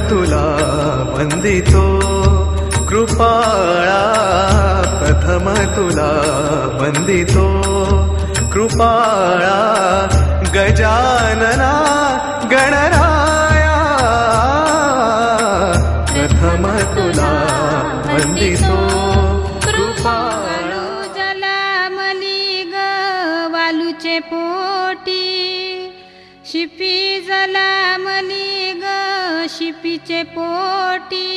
तुला वंदितो कृपाळा, प्रथम तुला वंदितो कृपाळा, गजानना गणराया, प्रथम तुला वंदितो कृपाळा. जलामली ग वालूचे पोटी, शिपी जलामली ग शिपीचे पोटी,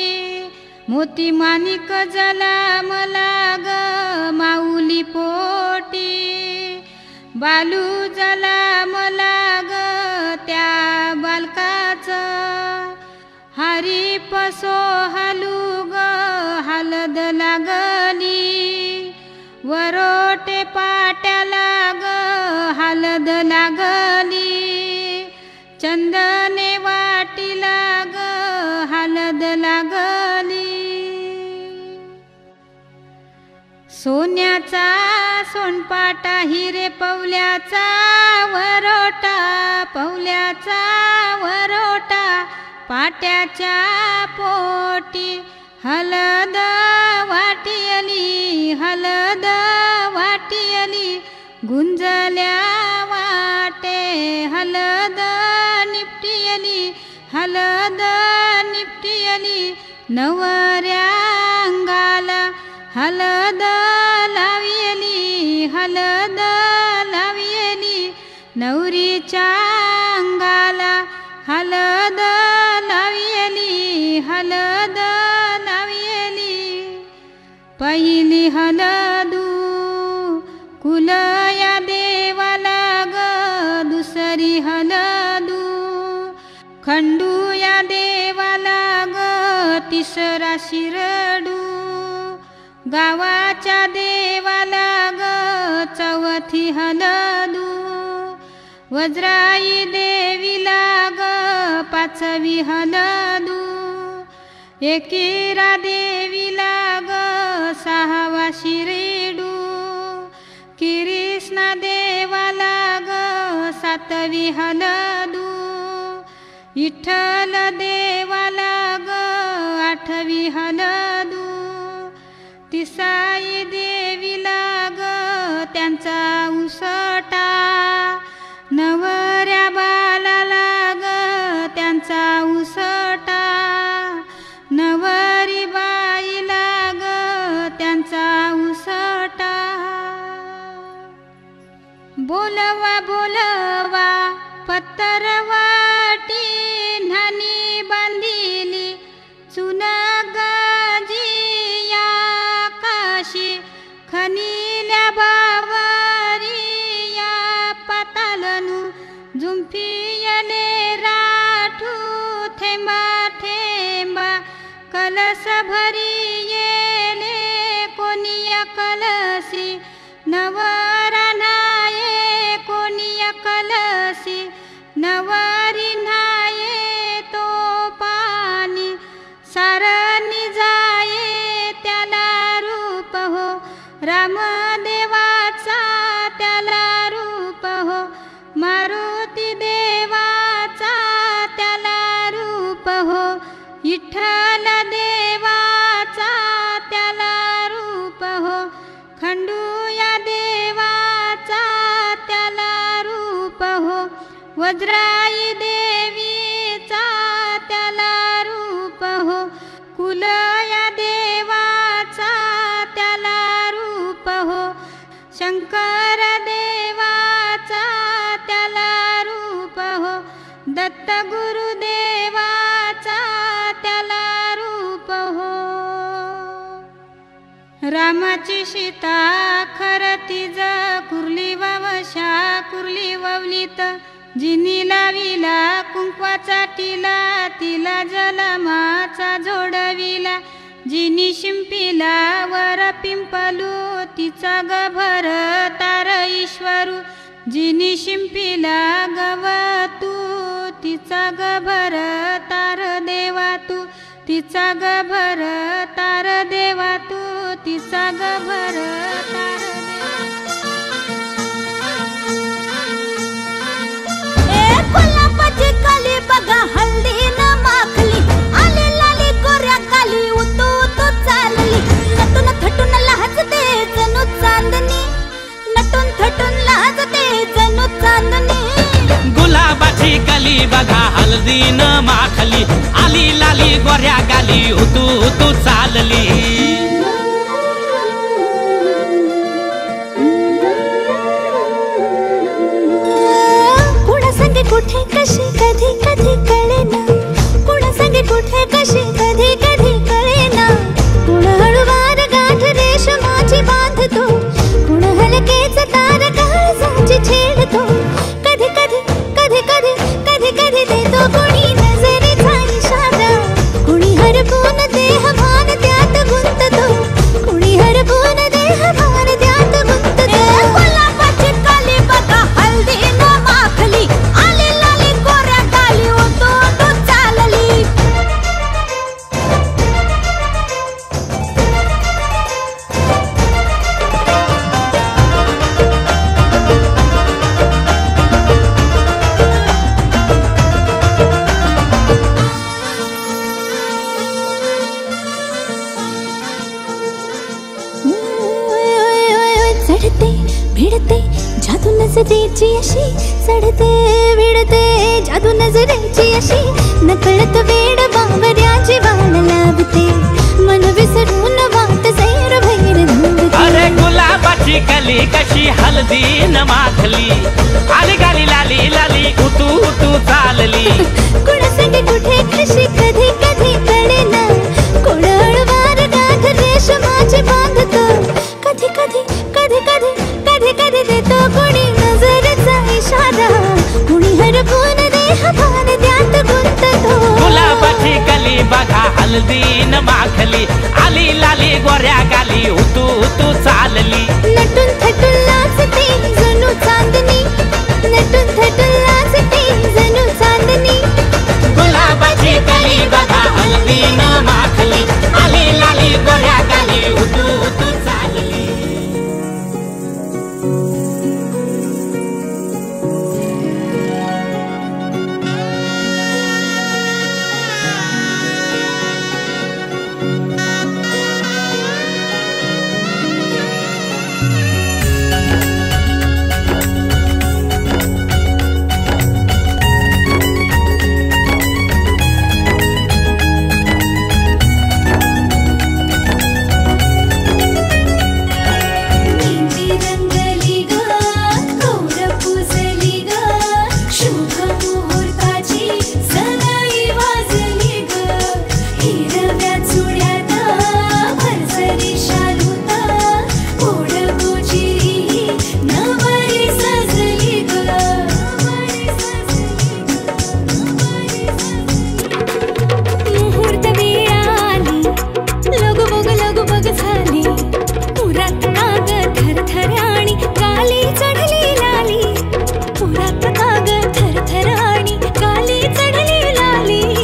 मोती माणिक जलामला ग माऊली पोटी, बालू जलामला ग त्या बालकाचं, हारी पसो हालू ग हालद लागली, वरोटे पाट्याला ग हालद लागली, चंदने वाटीला ग हालद लागली. सोन्याचा सोनपाटा हिरे पवल्याचा वरोटा, पवल्याचा वरोटा, पाट्याच्या पोटी, हलद वाटियली, हलद वाटियली, गुंजल्या वाटे, हलद निपटियली, हलद निपटियली, नवऱ्या अंगाला हलद लावियली, हलद लावियली, नवरीच्या अंगाला हलद लावियली, हलद लावियली. पहिली हलदू कुलया देवाला ग, दुसरी हलदू खंडू या देवाला ग, तिसरा शिरडू गावाच्या देवाला ग, चौथी हलदू वज्राई देवीला ग, पाचवी हलदू एकीरा देवीला ग, सहावा शिरेडू कृष्णा देवाला ग, सातवी हलदू विठ्ठल देवाला ग, आठवी हलदू तिसाई देवीला ग, त्यांचा उसटा नवऱ्या बालाला ग, त्यांचा उसटा नवरी बाईला ग, त्यांचा उसटा. बोलवा बोलवा पत्तरवाटी, न्हाणी बांधिली चुन गाजी आकाशी, खनिल्या बावरी या पातालनु, जुंफियले राठू थेंबा थेंबा, कलस भरी येले कोणिया कलसी, नवरा नाये कोणिया कलसी, नवारी नाये तो पाणी, सारणी जाये त्याला रूप हो, रामदेवाचा त्याला रूप हो, मारुती देवाचा त्याला रूप हो, विठ्ठल देवाचा त्याला रूप हो, खंडू या देवाचा त्याला रूप हो, वज्राई देवीचा त्याला रूप हो, कुलया देवाचा त्याला रूप हो, शंकर देवाचा त्याला रूप हो, दत्त गुरुदेवाचा त्याला रूप हो. रामाची सीता खरती ज कुर्ली ववशा, कुर्ली ववलीत जिनी लाविला कुंकवाचा टिला, तिला जलमाचा जोडविला, जिनी शिंपीला वर पिंपलू, तिचा गभर तार ईश्वरू, जिनी शिंपीला गवतू, तिचा गभर तार देवा तू, तिचा गभर तार देवा तू, तिचा गभर तार गुलाबाची कली बघा हल्दी न माखली. चांदणी गुलाबाची कली बघा हळदीन माखली आली लाली गोऱ्या गाली उतू उतू चालली कुणा संगे कुठे कशी कधी कधी कळेना कुणा संगे कुठे कशी कधी कधी कळेना कुण हळूवार गाठ रेशमाची बांधतो कुण हलकेच तार काळजाची छेडतो कधी कधी कधी कधी कधी कधी देतो कुणी नजरेचा इशारा कुणी हरपून देह भान त्यात गुंततो कुणी हरपून देह भान त्यात गुंततो गुलाबाची काली बघा हळदीन माखली आली लाली गोऱ्या गाली उतू उतू चालली चढते भिडते जादू नजरेची अशी चढते भिडते जादू नजरेची अशी नकळत वेड बावऱ्याची वाण लाभते मन विसरून वाट सैर भैर धुंदते अरे गुलाबाची कली कशी हळदीन माखली आली गाली लाली लाली उतू उतू चालली कुणा संगे कुठे कशी कधी कधी कळेना कुण हळूवार गाठ रेशमाची बांधतो कधी कधी कधी कधी कधी कधी देतो कुणी नजरेचा इशारा कुणी हरपून देह भान त्यात गुंततो गुलाबाची कली बघा हळदीन माखली आली लाली गोऱ्या गाली उतू उतू चालली नटून थटून लाजते जणू चांदणी नटून थटून लाजते जणू चांदणी गुलाबाची कली बघा हळदीन माखली आली लाली गोऱ्या गाली उतू उतू चालली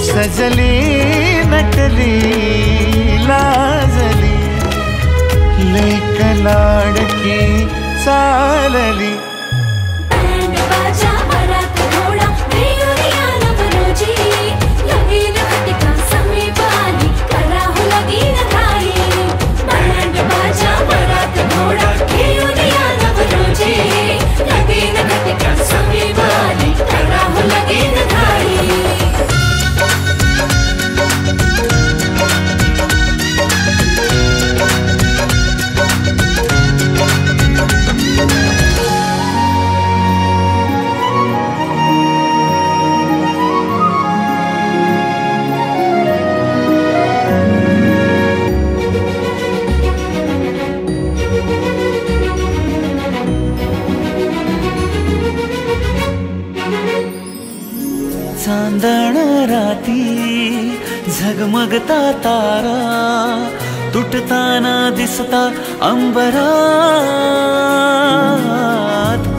सजली नटली लाजली लेक लाडकी चालली चांदण राती झगमगता तारा तुटताना दिसता अंबरात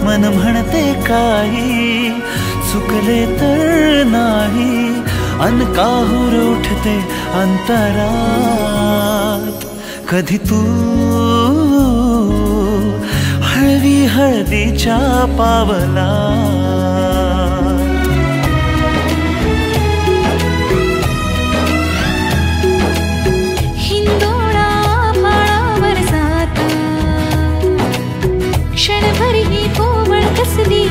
मन म्हणते काही चुकले तर नाही अन काहूर उठते अंतरात कधी तू हळवी हळदीच्या पावला क्षणभर ही कोवळ कसली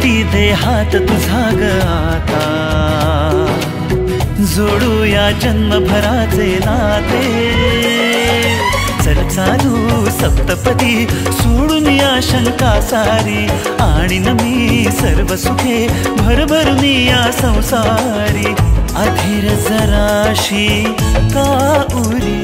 हाती दे हात तुझा ग आता, जोडूया जन्मभराचे नाते. चल चालू सप्तपदी सोडून या शंका सारी, आणीन मी सर्व सुखे भरभरून या संसारी. अधीर जराशी का उरी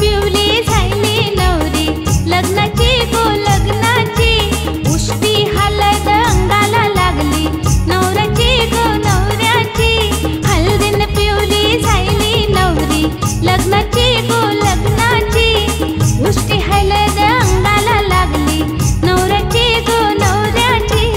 पिवली झाली नवरी लग्नाची गो लग्नाची उष्टी हळद अंगाला लागली नवऱ्याची गो नवऱ्याची हळदीन पिवली झाली नवरी लग्नाची गो लग्नाची उष्टी हळद अंगाला लागली नवऱ्याची गो नवऱ्याची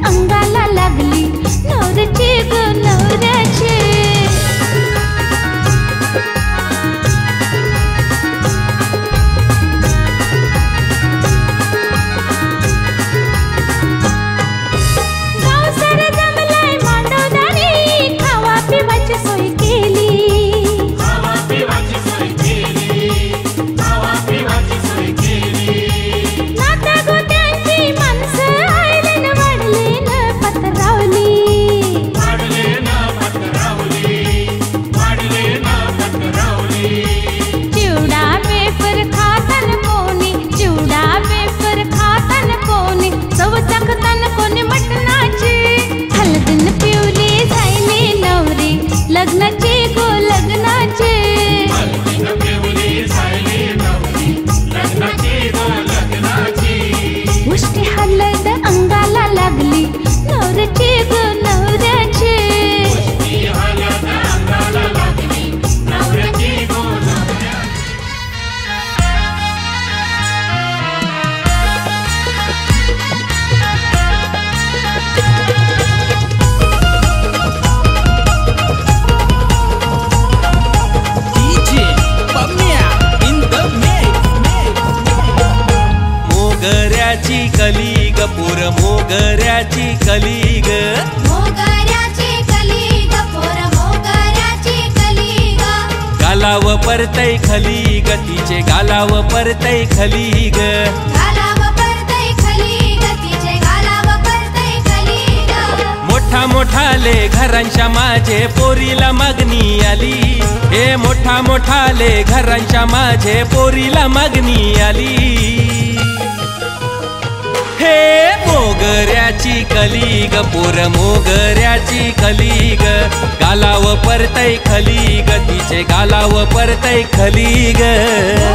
अंगाला लागली नवऱ्याची गो नवऱ्याची गाव सारं जमलंय मांडवदारी खावा पिवाची सोय केली नाता गोत्यांची माणसं आयलन वाढलेन पत्रावली चिवडा पेपर खातन कोणी चिवडा पेपर खातन कोणी चव चाखतन कोणी मटणाची हळदीन पिवली झाली नवरी लग्नाची गो लग्नाची उष्टी हळद अंगाला लागली नवऱ्याची गो नवऱ्याची मोगऱ्याची कली ग पोर मोगऱ्याची कली ग मोगऱ्याची कली ग पोर मोगऱ्याची कली ग गालाव परतय खली ग तिचे गालाव परतय खली ग गालाव परतय खली ग तिचे गालाव परतय खली ग मोठा मोठाले घरांच्या माझे पोरीला मागणी आली हे मोठा मोठाले घरांच्या माझे पोरीला मागणी आली हे मोगऱ्याची कली ग पोर मोगऱ्याची कली ग गालाव परतय खली ग तिचे गालाव परतय खली ग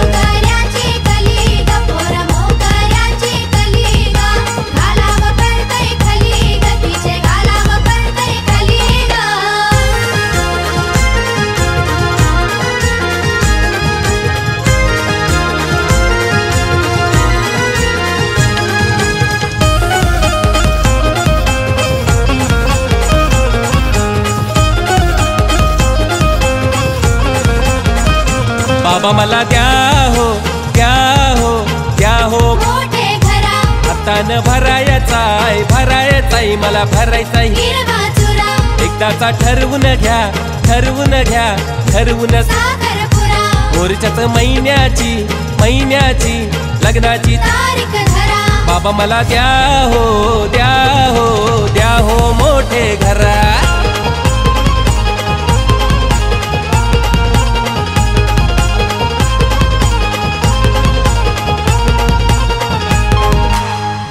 मोगऱ्याची कली ग पोर मोगऱ्याची कली ग गालाव परतय खली ग तिचे गालाव परतय खली ग बाबा मला द्या हो द्या हो द्या हो मोठे घरा हातान भरायचाय मला भरायचाय हिरवा चुरा एकदाचा ठरवून घ्या ठरवून साखरपुरा मोरच्याच महिन्याची लग्नाची तारीख धरा बाबा मला द्या हो मोठे घरा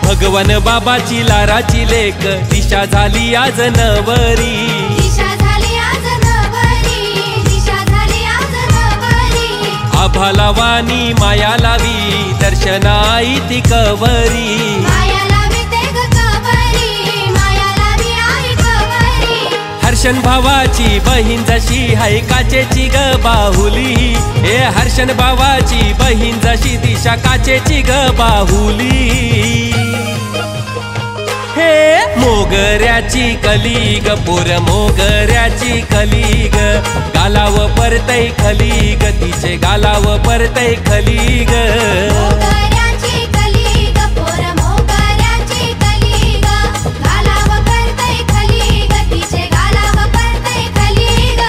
भगवान बाबाची लाराची लेक दिशा झाली आज नवरी आभाला वाणी माया लावी दर्शनाई ती कवरी माया लावी ते ग कवरी माया लावी आई कवरी हर्षण भावाची बहीण जशी हाय काचेची ग बाहुली हे हर्षण भावाची बहीण जशी दिशा काचेची ग बाहुली हे मोगऱ्याची कली ग पोर मोगऱ्याची कली ग गालाव परतय खली ग तिचे गालाव परतय खली ग मोगऱ्याची कली ग पोर मोगऱ्याची कली ग गालाव परतय खली ग तिचे गालाव परतय खली ग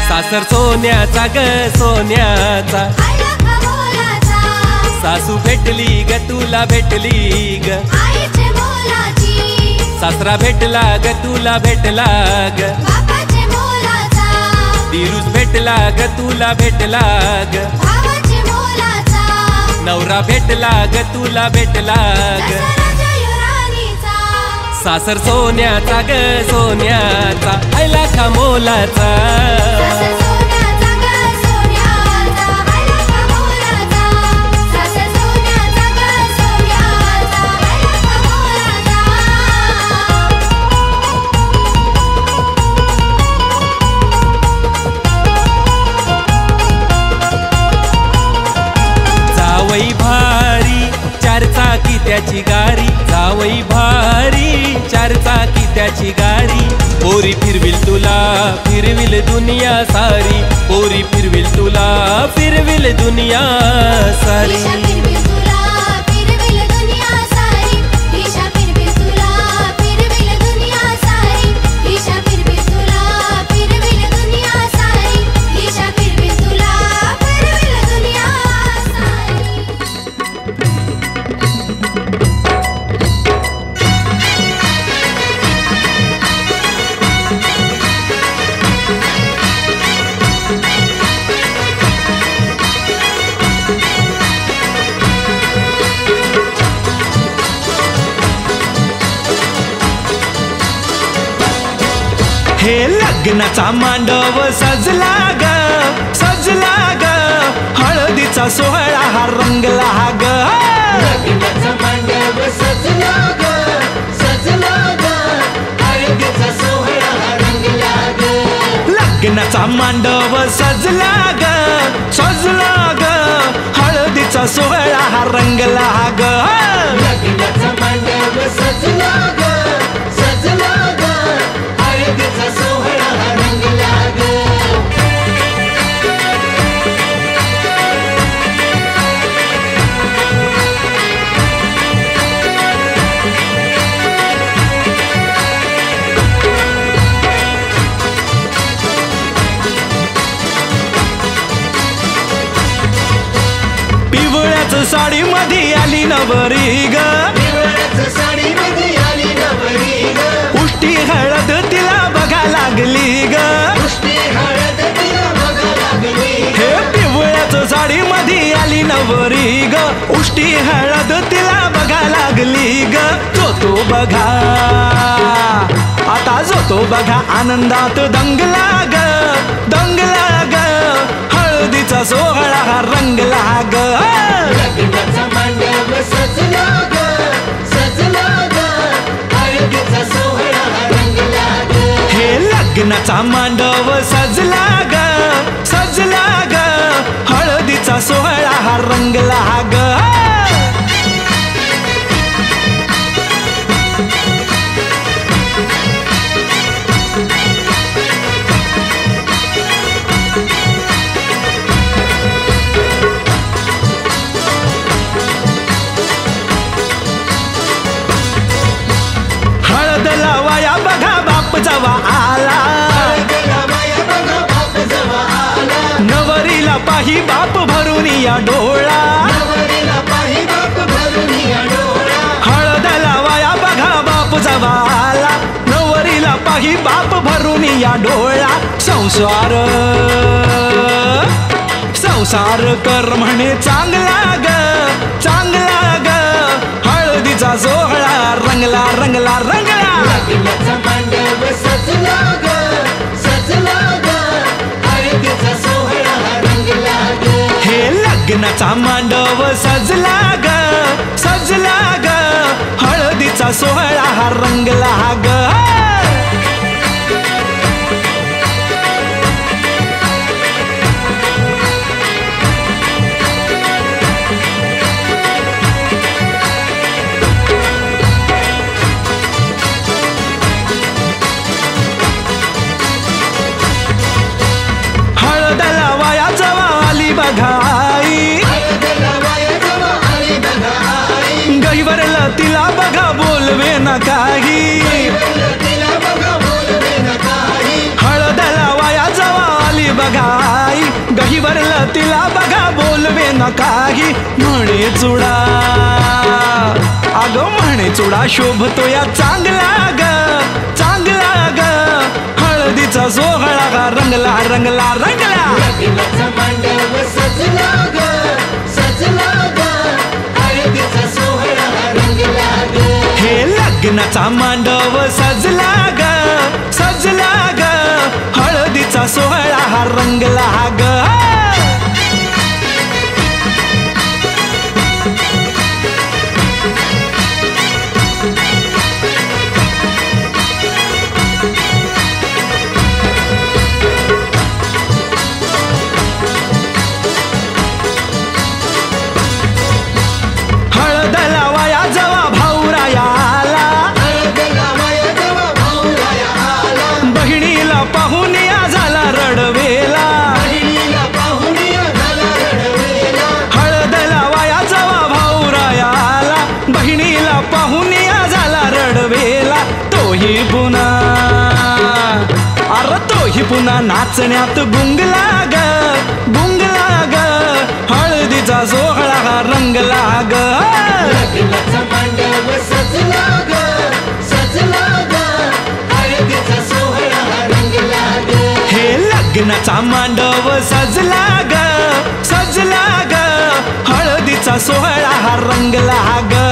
सासर सोन्याचा ग सोन्याचा आला खमोलाचा सासू भेटली ग तुला भेटली ग आईचे मोलाची सासरा भेटला ग तुला भेटला ग बापाचे मोलाचा दिरूस भेटला ग तुला भेटला ग भावाचे मोलाचा नवरा भेटला ग तुला भेटला ग दसराच्या युरानीचा सासर सोन्याचा ग सोन्याचा आयला खामोलाचा सासर सोन्याचा ग सोन्याचा आला खमोलाचा सासर सोन्याचा ग सोन्याचा आला खमोलाचा जावई भारी चार चाकी त्याची गारी जावई भारी चार चाकी त्याची गारी पोरी फिरविल तुला फिरविल दुनिया सारी पोरी फिरविल तुला फिरविल दुनिया सारी दिशा फिरविल तुला फिरविल दुनिया सारी दिशा फिरविल तुला फिरविल दुनिया सारी दिशा फिरविल तुला फिरविल दुनिया सारी दिशा फिरविल तुला फिरविल दुनिया सारी हे लग्नाचा मांडव सजला ग सजला ग हळदीचा सोहळा हा रंगला ग लग्नाचा मांडव सजला ग सजला ग हळदीचा सोहळा रंगला ग लग्नाचा मांडव सजला ग सजला ग हळदीचा सोहळा हा रंगला ग लग्नाचा मांडव सजला ग सजला ग हळदीचा सोहळा रंगला ग पिवळ्याच साडी मध्ये आली नवरी ग पिवळ्याच साडीमध्ये आली नवरी ग उष्टी हळद तिला बघा लागली ग पुष्टी हळद तिला बघा लागली हे पिवळ्याच साडी मध्ये आली नवरी ग उष्टी हळद तिला बघा लागली ग तो बघा आता जो तो बघा आनंदात दंगला ग दंगला ग हळदीचा सोहळा हा रंगला ग लग्नाचा मांडव सजला ग सजला ग हळदीचा सोहळा रंगला ग हे लग्नाचा मांडव सजला ग सजला ग हळदीचा सोहळा हा रंगला ग हळद लावाया बघा बाप जवा आला हळदीला माया बघा बाप जवा आला नवरीला पाही बाप भरून या डोळा नवरीला पाही बाप भरून या डोळा हळद लावाया बघा बाप जवा आला नवरीला पाही बाप भरून या डोळा संसार संसार कर म्हणे चांगला ग चांगला ग हळदीचा सोहळा रंगला रंगला रंगला लग्नाचा मांडव सजला ग सजला ग हळदीचा सोहळा रंगला ग हे लग्नाचा मांडव सजला ग सजला ग हळदीचा सोहळा हा रंगला ग गहिवरला तिला बघा बोलवे ना काही हळदला वाया जवा आली बघाई गहिवरला तिला बघा बोलवे ना काही म्हणे चुडा अगं म्हणे चुडा शोभतो या चांगला ग चांगला ग हळदीचा सोहळा गा रंगला रंगला रंगला लग्नाचा मांडव सजला ग सजला ग हळदीचा सोहळा रंगला ग हे लग्नाचा मांडव सजला ग सजला ग हळदीचा सोहळा हा रंगला ग पुन्हा नाचण्यात गुंगला ग गुंगला ग हळदीचा सोहळा हा रंगला ग लग्नाचा मांडव सजला ग सजला ग हळदीचा सोहळा रंगला ग हे लग्नाचा मांडव सजला ग सजला ग हळदीचा सोहळा हा रंगला ग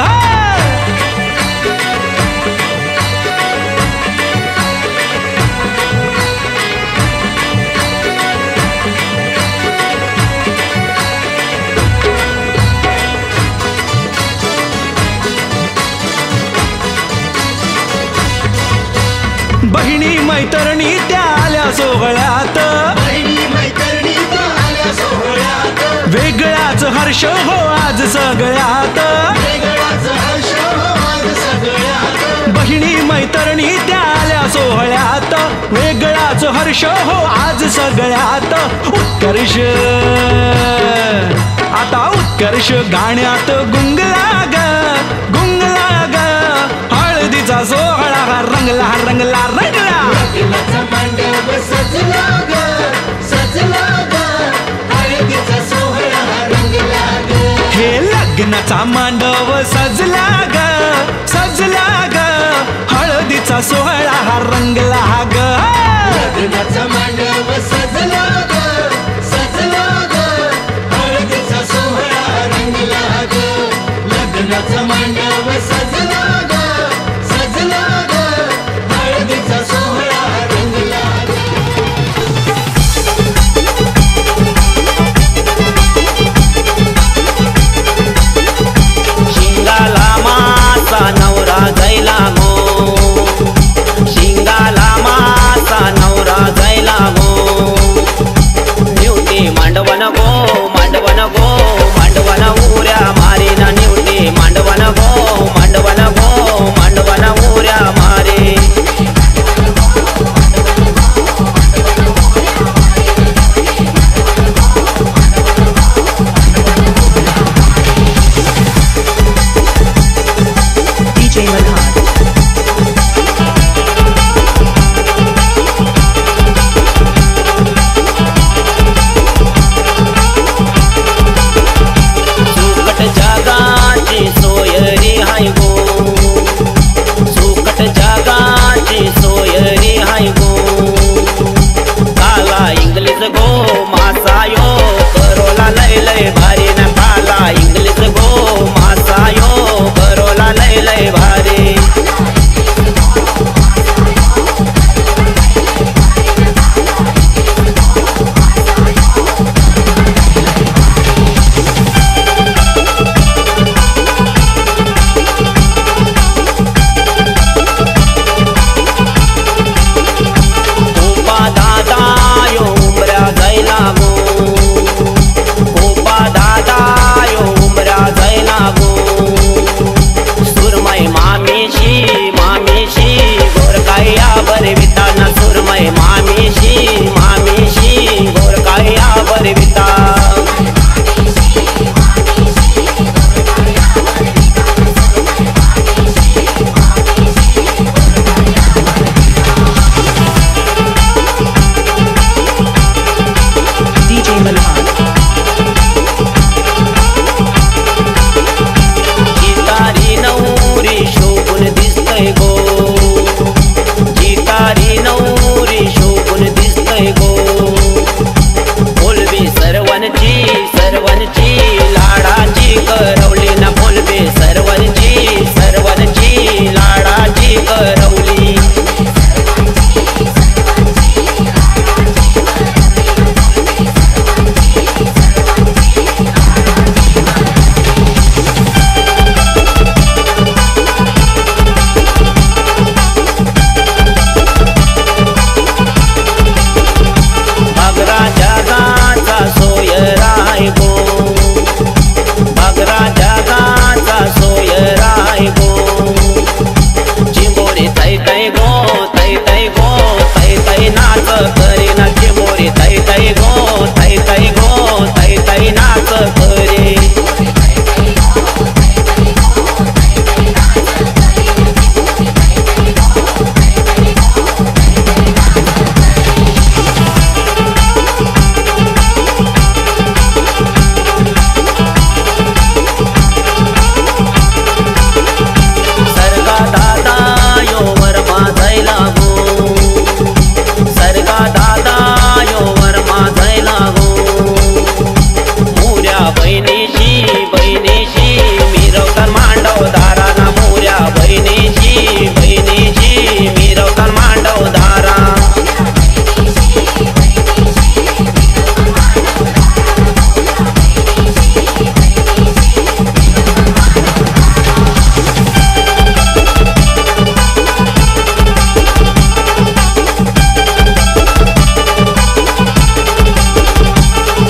बहिणी मैत्रिणी त्या आल्या सोहळ्यात बहिणी मैत्रिणी त्या आल्या सोहळ्यात वेगळाच हर्ष हो आज सगळ्यात वेगळाच हर्ष हो आज सगळ्यात बहिणी मैत्रिणी त्या आल्या सोहळ्यात वेगळाच हर्ष हो आज सगळ्यात उत्कर्ष आता उत्कर्ष गाण्यात गुंगला ग गुंगला ग हळदीचा सोहळा रंगला रंगला रंगला लग्नाचा मांडव सजला ग सजला ग हळदीचा सोहळा रंगला ग हे लग्नाचा मांडव सजला ग सजला ग हळदीचा सोहळा हा रंगला ग लग्नाचा मांडव सजला ग सजला ग हळदीचा सोहळा रंगला ग लग्नाचा मांडव सजला ग सजला ग हळदीचा सोहळा रंगला ग शिंगाला मासा नवरा गैला मो शिंगाला मासा नवरा गैला मो बहिणीशी बहिणीशी मिरवतात मांडव दाराना मोऱ्या बहिणीशी बहिणीशी मिरवतात मांडव दारा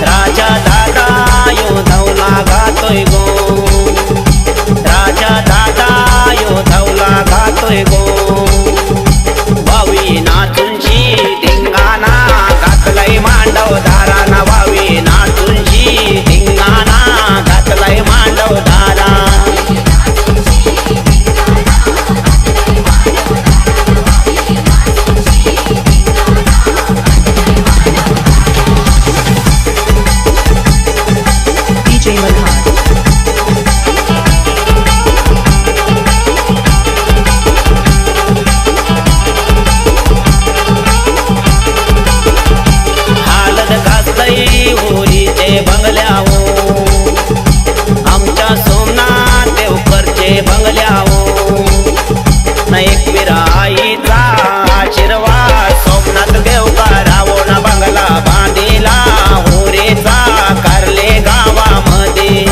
राजा दादा यो धवला घातोय गो राजा दादा यो धवला घातोय गो वावी नाचूंची धिंगाणा घातलाय मांडव दाराना वावी नाचूंची धिंगाणा घातलाय मांडव दारा DJ Malhan. हालत गाजतई होलीचे बंगल्याहो आमच्या सोमनाथ देवकरचे बंगल्याहो न एकवीर आईचा आशीर्वाद सोमनाथ देवकरावो न बंगला बांधिला होरेचा कारले गावामध्ये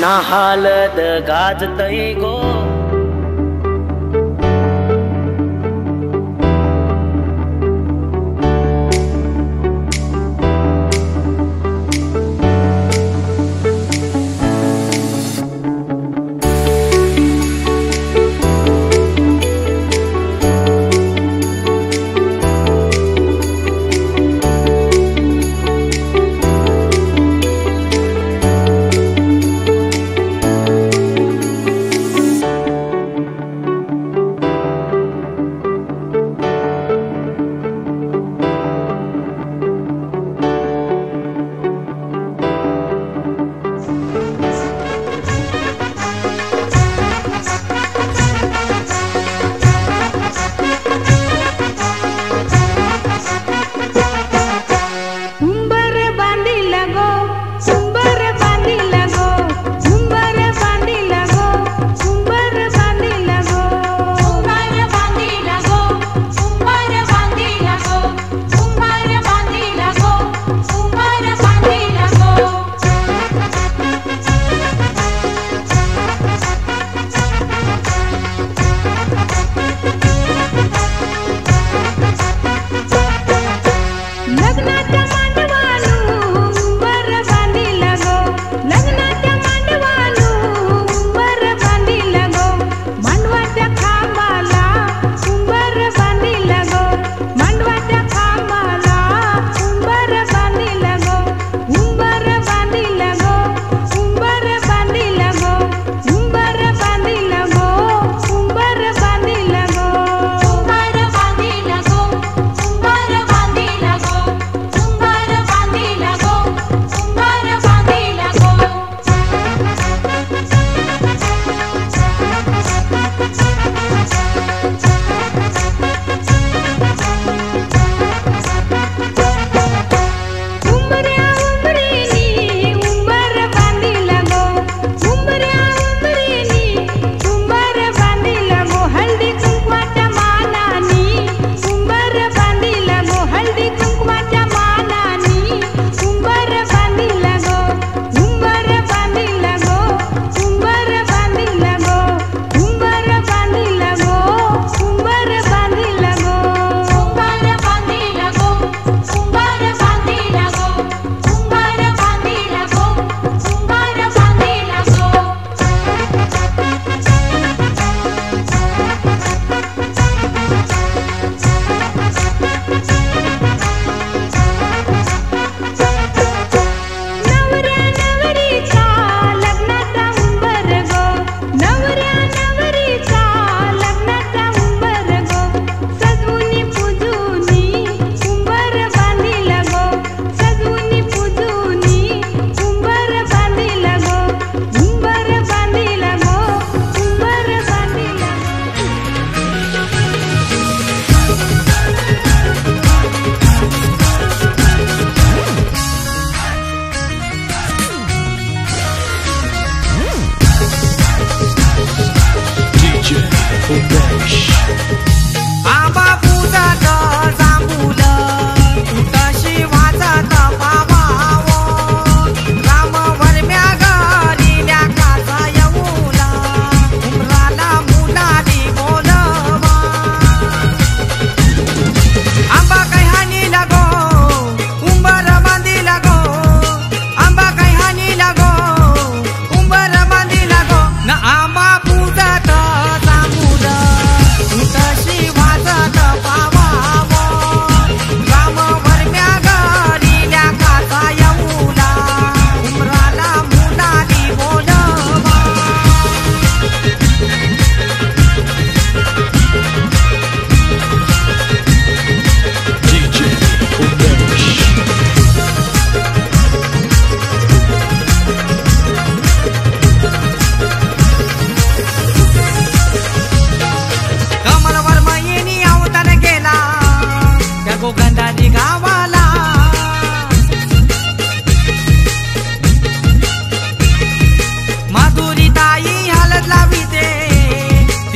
ना हालत गाजतई गो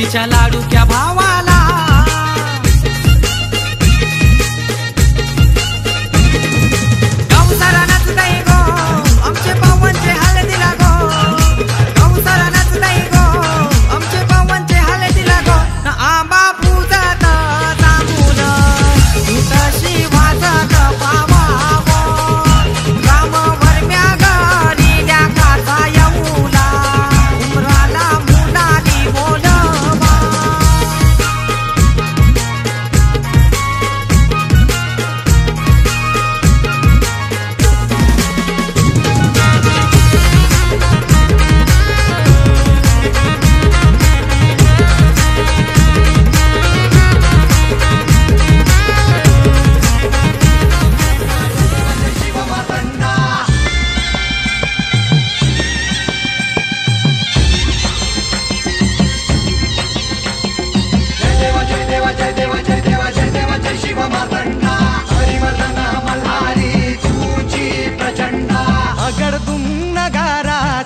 बुंदीच्या लाडूच्या भावाला गावसारा नाचताय गो आमचे पावांचे हळदीला गो गावसारा नाचताय गो आमचे पावांचे हळदीला गो ना आंबा पूजात जांभूळ तशी वाजत पावावो राम वरम्या गडी काचा येऊला उमराला मुलाली बोलवा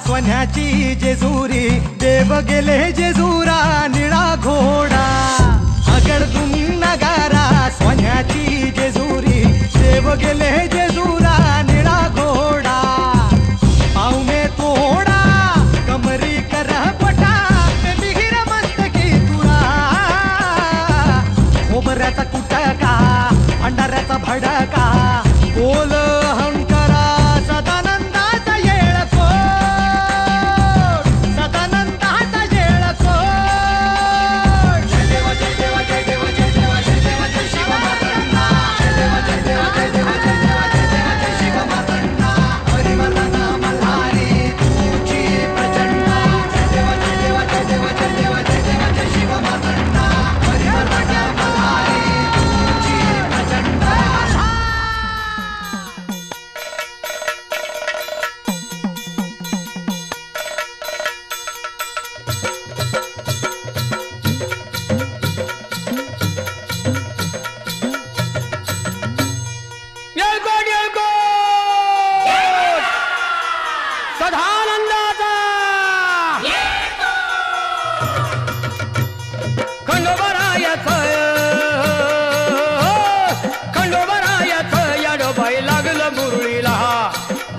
सोन्याची जेजुरी देव गेले जेजुरा निळा घोडा अगडदुम नगारा सोन्याची जेजुरी देव गेले जेजुरा निळा घोडा पावमे तोडा कमरी कर पटा बिहिर मस्तकी तुरा खोबऱ्याचा कुटका अंडाऱ्याचा भडका बोल हंकरा सदानंदाचा येळको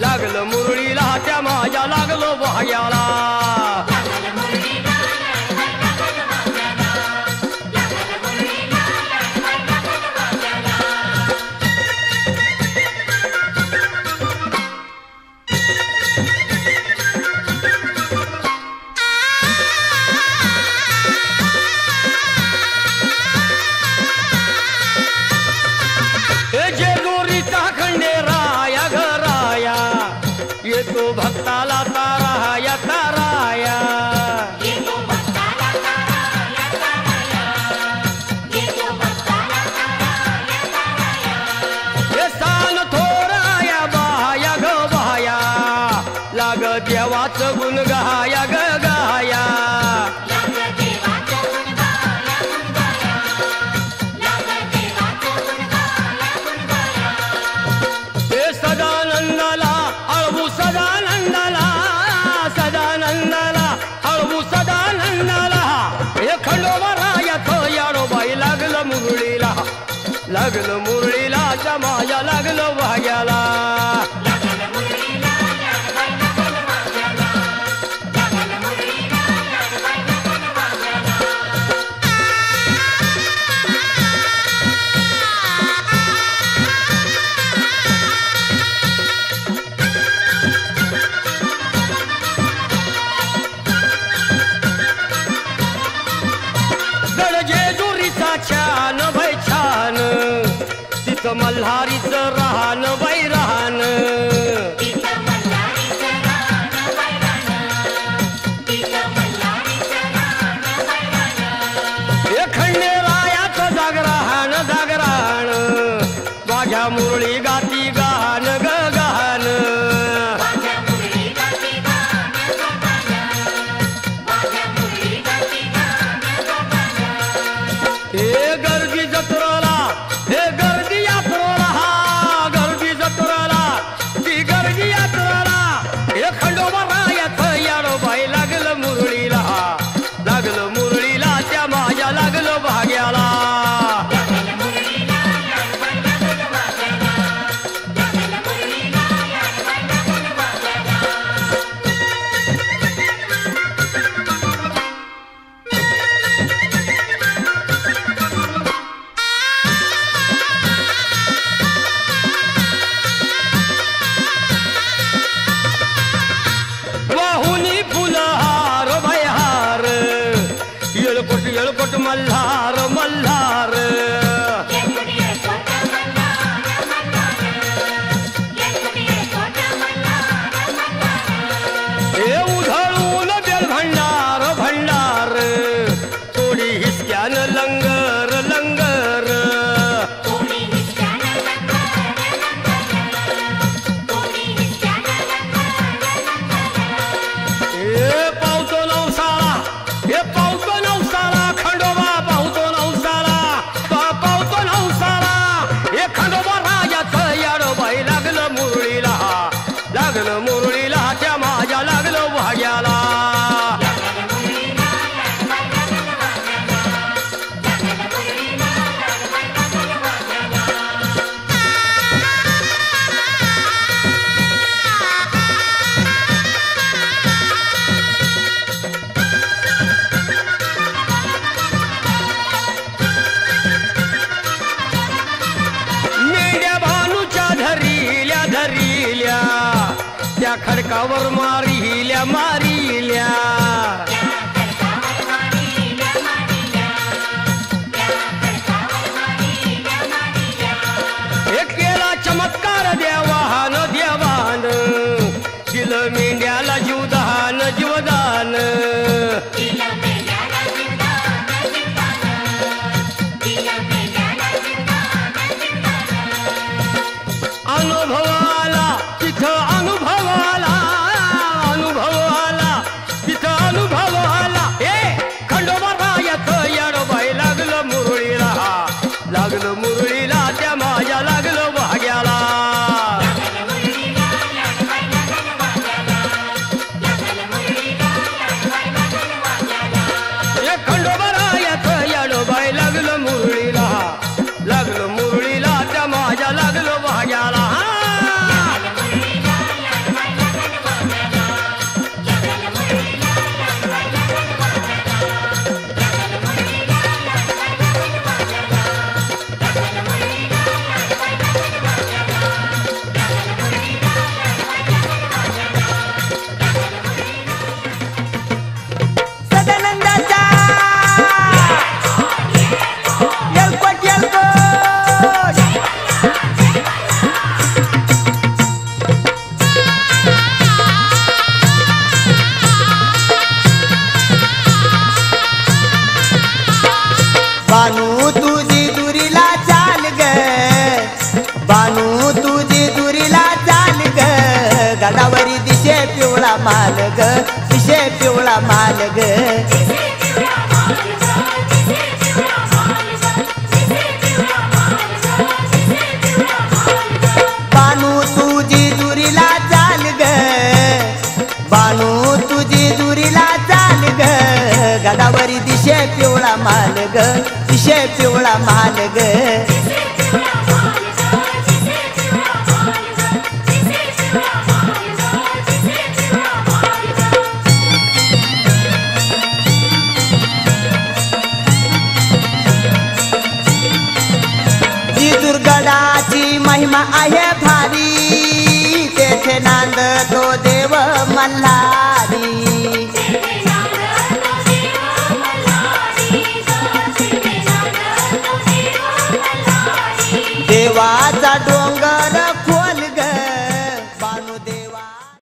लागलं मुरळीला त्या माझ्या लागलो भाग्याला येतो भक्ताला ताराया ताराया हे सान थोराया बाया ग बाया लाग देवाचं गुण गाया ग गाया सदानंदाला अळवू सदानंदाला सदानंदाला अळवू सदानंदाला हे खंडोबारायाचं याडोबाई लागलं मुरळीला च्या माझ्या लागलं भाग्याला छान बाई छान तिथं मल्हारीचं राहण बाई राहण हे खंडेरायाचं जागरण जागरण माझ्या मुरळी गाती गान ग गान हे गर्दी जत्रेला हे गर्दी यात्रेला हा गर्दी जत्रेला ती गर्दी यात्रेला हे खंडोबारायाचं याडोबाई लागलं मुरळीला त्या खडकावर मारिल्या मारिल्या एक केला चमत्कार देवान देवान दिलं मेंढ्याला जीवदान जीवदान अनुभवाला तिथं अनुभवाला अनुभवाला तिथं अनुभवाला ए खंडोबा येतं येडोबाई लागलं मुरळीला लागलं मुरळीला त्या माझ्या लागलं भाग्याला ए खंडोबा येतं येडोबाई लागलं मुरळीला लागलं मुरळीला त्या माझ्या लागलं भाग्याला बानू तुझी दुरीला चाल ग बानू तुझी दुरीला चाल ग गडावरी दिशे पिवळा माल ग दिशे पिवळा माल ग बानू तुझी दुरीला चाल ग बानू तुझी दुरीला चाल ग गडावरी दिशे पिवळा माल ग दिशे पिवळा माल ग महिमा आहे भारी तेथे नांद तो देव मल्हार